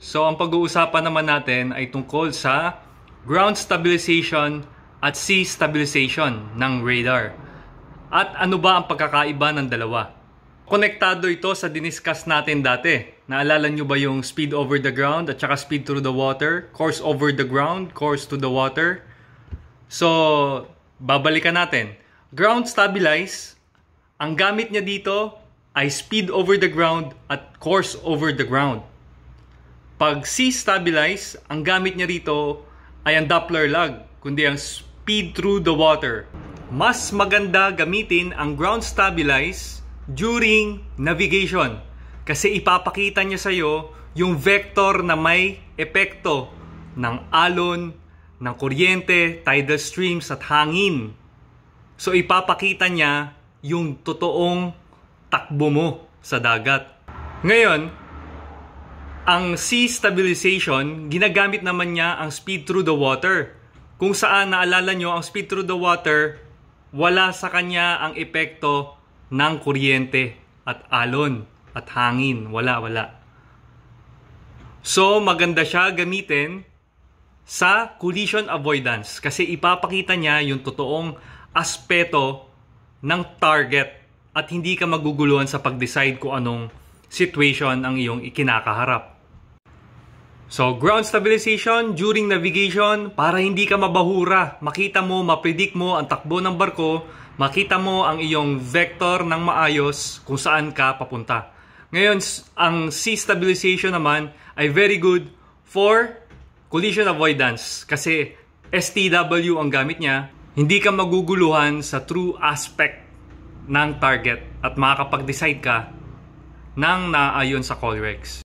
So ang pag-uusapan naman natin ay tungkol sa ground stabilization at sea stabilization ng radar. At ano ba ang pagkakaiba ng dalawa? Konektado ito sa diniscuss natin dati. Naalala nyo ba yung speed over the ground at saka speed through the water? Course over the ground, course to the water. So, babalikan natin. Ground stabilize, ang gamit niya dito ay speed over the ground at course over the ground. Pag sea stabilize, ang gamit niya rito ay ang Doppler lag, kundi ang speed through the water. Mas maganda gamitin ang ground stabilize during navigation kasi ipapakita niya sa iyo yung vector na may epekto ng alon, ng kuryente, tidal streams at hangin. So ipapakita niya yung totoong takbo mo sa dagat. Ngayon, ang sea stabilization, ginagamit naman niya ang speed through the water. Kung saan naalala nyo, ang speed through the water, wala sa kanya ang epekto ng kuryente at alon at hangin. Wala. So, maganda siya gamitin sa collision avoidance kasi ipapakita niya yung totoong aspeto ng target at hindi ka maguguluhan sa pag-decide kung anong situation ang iyong ikinakaharap. So, ground stabilization during navigation para hindi ka mabahura. Makita mo, mapredict mo ang takbo ng barko, makita mo ang iyong vector ng maayos kung saan ka papunta. Ngayon, ang sea stabilization naman ay very good for collision avoidance kasi STW ang gamit niya. Hindi ka maguguluhan sa true aspect ng target at makakapag-decide ka ng naayon sa Colrex.